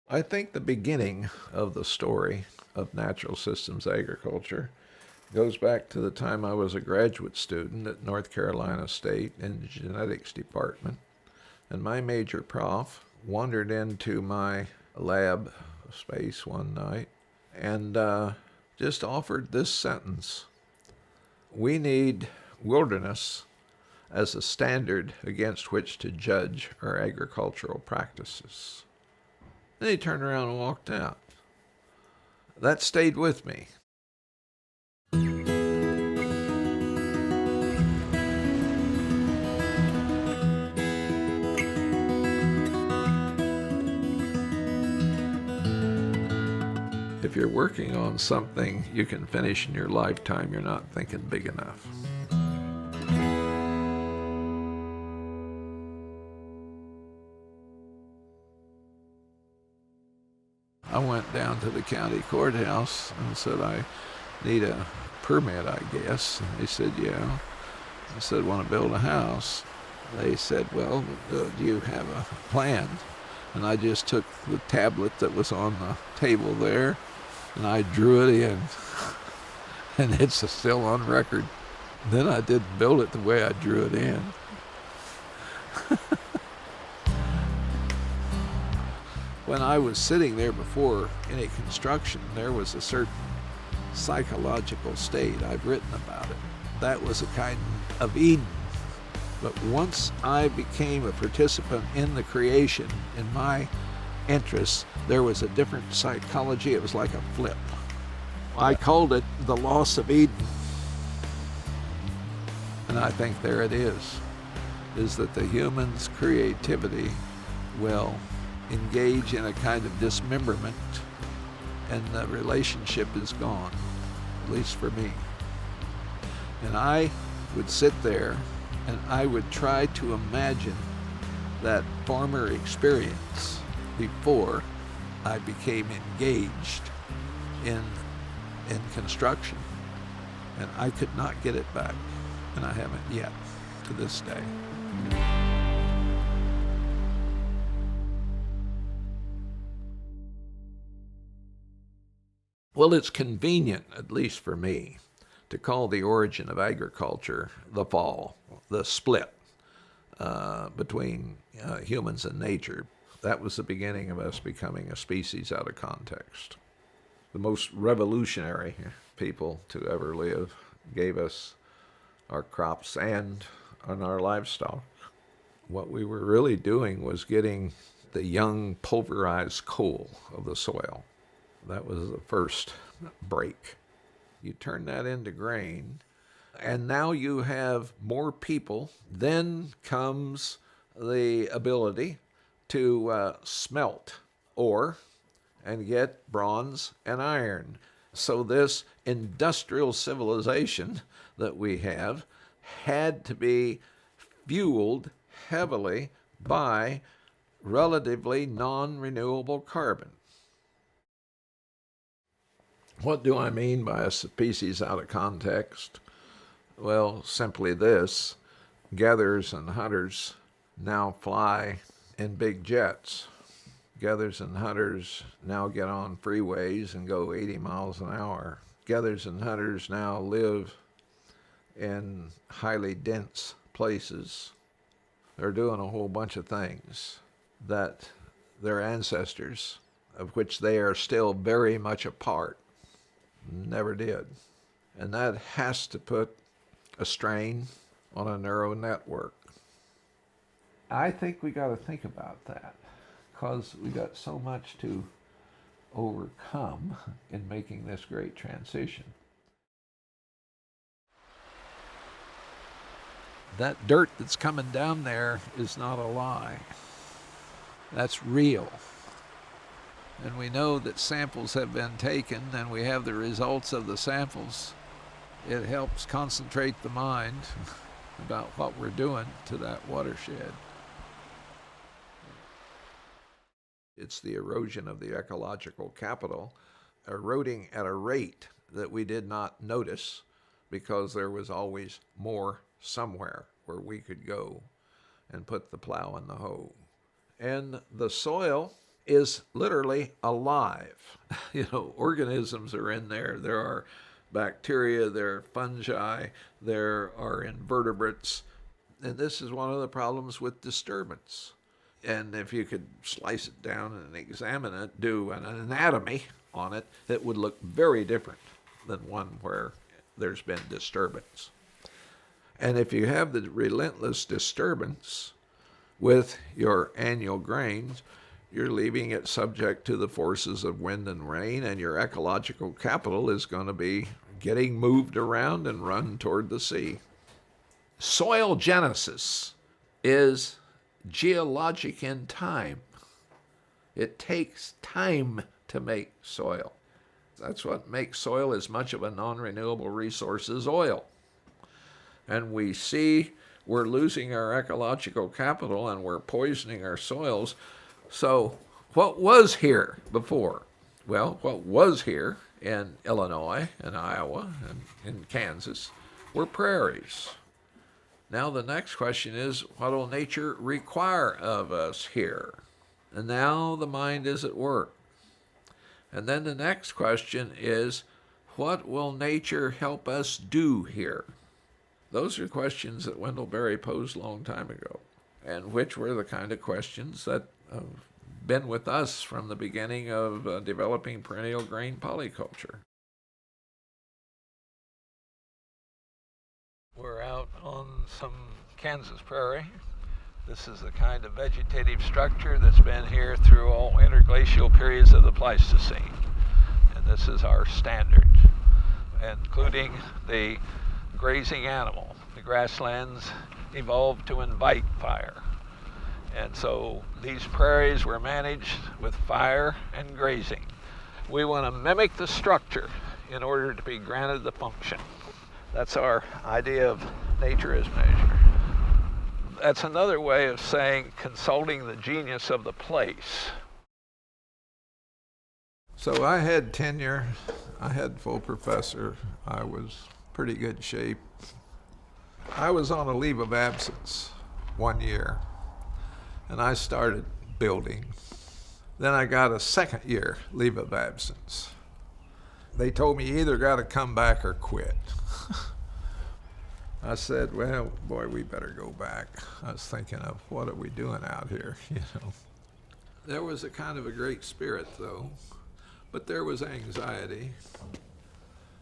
I think the beginning of the story of natural systems agriculture goes back to the time I was a graduate student at North Carolina State in the genetics department. And my major prof wandered into my lab space one night and just offered this sentence: "We need wilderness as a standard against which to judge our agricultural practices." Then he turned around and walked out. That stayed with me. If you're working on something you can finish in your lifetime, you're not thinking big enough. I went down to the county courthouse and said, "I need a permit, I guess." And they said, "Yeah." I said, "Want to build a house?" They said, "Well, do you have a plan?" And I just took the tablet that was on the table there and I drew it in. And it's still on record. Then I didn't build it the way I drew it in. When I was sitting there before any construction, there was a certain psychological state. I've written about it. That was a kind of Eden. But once I became a participant in the creation, in my interests, there was a different psychology. It was like a flip. I called it the loss of Eden. And I think there it is that the human's creativity will engage in a kind of dismemberment and the relationship is gone, at least for me. And I would sit there and I would try to imagine that former experience before I became engaged in construction. And I could not get it back, and I haven't yet to this day. Well, it's convenient, at least for me, to call the origin of agriculture the fall, the split between humans and nature. That was the beginning of us becoming a species out of context. The most revolutionary people to ever live gave us our crops and our livestock. What we were really doing was getting the young pulverized coal of the soil. That was the first break. You turn that into grain, and now you have more people. Then comes the ability to smelt ore and get bronze and iron. So this industrial civilization that we have had to be fueled heavily by relatively non-renewable carbon. What do I mean by a species out of context? Well, simply this: gatherers and hunters now fly in big jets. Gatherers and hunters now get on freeways and go 80 miles an hour. Gatherers and hunters now live in highly dense places. They're doing a whole bunch of things that their ancestors, of which they are still very much a part, never did. And that has to put a strain on a neural network. I think we got to think about that because we got so much to overcome in making this great transition. That dirt that's coming down there is not a lie. That's real. And we know that samples have been taken and we have the results of the samples. It helps concentrate the mind about what we're doing to that watershed. It's the erosion of the ecological capital, eroding at a rate that we did not notice because there was always more somewhere where we could go and put the plow in the hoe. And the soil is literally alive. Organisms are in there. There are bacteria, there are fungi, there are invertebrates. And this is one of the problems with disturbance. And if you could slice it down and examine it, do an anatomy on it, it would look very different than one where there's been disturbance. And if you have the relentless disturbance with your annual grains, you're leaving it subject to the forces of wind and rain, and your ecological capital is going to be getting moved around and run toward the sea. Soil genesis is geologic in time. It takes time to make soil. That's what makes soil as much of a non-renewable resource as oil. And we see we're losing our ecological capital and we're poisoning our soils. So what was here before? Well, what was here in Illinois and Iowa and in Kansas were prairies. Now the next question is, what will nature require of us here? And now the mind is at work. And then the next question is, what will nature help us do here? Those are questions that Wendell Berry posed a long time ago, and which were the kind of questions that have been with us from the beginning of developing perennial grain polyculture. We're out on some Kansas prairie. This is the kind of vegetative structure that's been here through all interglacial periods of the Pleistocene. And this is our standard, including the grazing animal. The grasslands evolved to invite fire. And so these prairies were managed with fire and grazing. We want to mimic the structure in order to be granted the function. That's our idea of nature as measure. That's another way of saying consulting the genius of the place. So I had tenure, I had full professor, I was pretty good shape. I was on a leave of absence 1 year, and I started building. Then I got a second year leave of absence. They told me you either got to come back or quit. I said, well, boy, we better go back. I was thinking of what are we doing out here, There was a kind of a great spirit, though, but there was anxiety.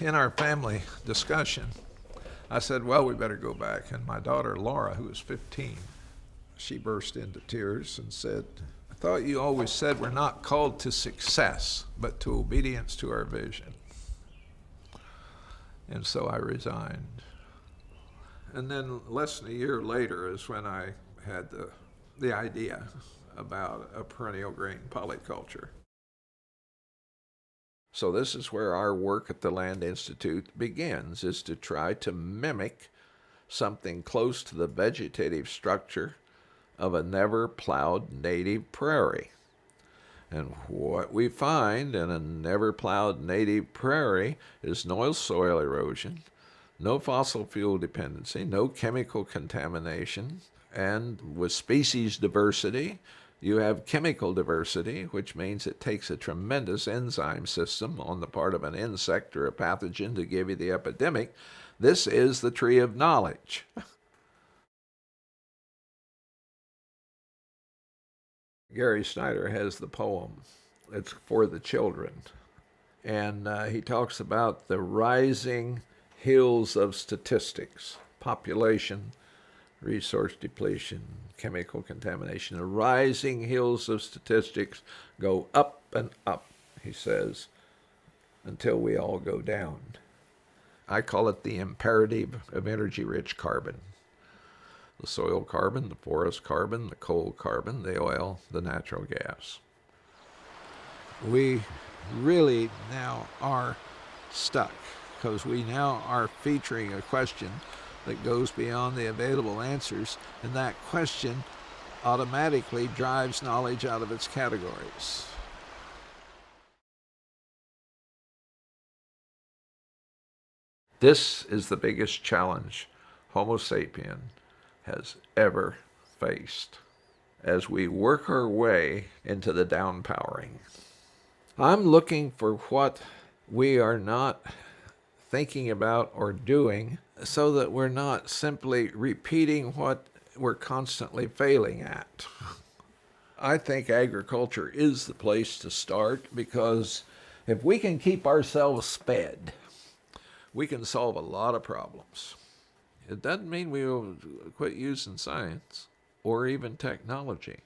In our family discussion, I said, well, we better go back. And my daughter, Laura, who was 15, she burst into tears and said, I thought you always said we're not called to success, but to obedience to our vision. And so I resigned. And then less than a year later is when I had the idea about a perennial grain polyculture. So this is where our work at the Land Institute begins, is to try to mimic something close to the vegetative structure of a never-plowed native prairie. And what we find in a never-plowed native prairie is no soil erosion, no fossil fuel dependency, no chemical contamination, and with species diversity, you have chemical diversity, which means it takes a tremendous enzyme system on the part of an insect or a pathogen to give you the epidemic. This is the tree of knowledge. Gary Snyder has the poem. It's for the children. And he talks about the rising hills of statistics, population, resource depletion, chemical contamination. The rising hills of statistics go up and up, he says, until we all go down. I call it the imperative of energy-rich carbon. The soil carbon, the forest carbon, the coal carbon, the oil, the natural gas. We really now are stuck because we now are featuring a question that goes beyond the available answers, and that question automatically drives knowledge out of its categories. This is the biggest challenge Homo sapien has ever faced. as we work our way into the downpowering. I'm looking for what we are not thinking about or doing so that we're not simply repeating what we're constantly failing at. I think agriculture is the place to start because if we can keep ourselves fed, we can solve a lot of problems. It doesn't mean we will quit using science or even technology,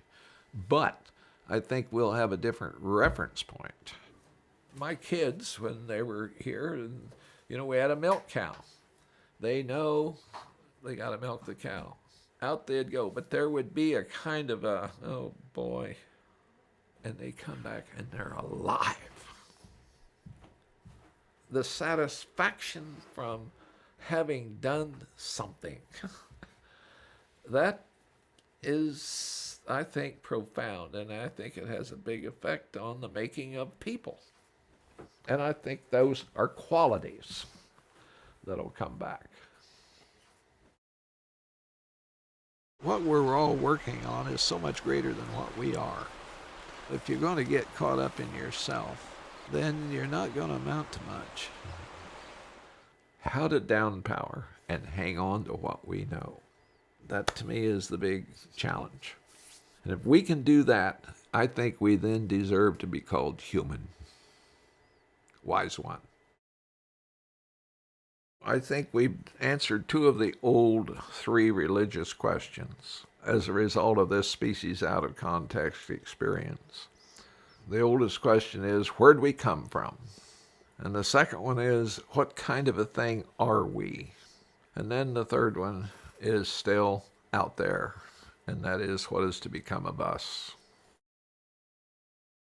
but I think we'll have a different reference point. My kids, when they were here, we had a milk cow. They know they got to milk the cow. Out they'd go, but there would be a kind of a, oh boy, and they come back and they're alive. The satisfaction from having done something, that is, I think, profound, and I think it has a big effect on the making of people. And I think those are qualities that'll come back. What we're all working on is so much greater than what we are. If you're going to get caught up in yourself, then you're not going to amount to much. How to downpower and hang on to what we know. That to me is the big challenge. And if we can do that, I think we then deserve to be called human. Wise one. I think we've answered two of the old three religious questions as a result of this species out of context experience. The oldest question is, where'd we come from? And the second one is, what kind of a thing are we? And then the third one is still out there, and that is, what is to become of us?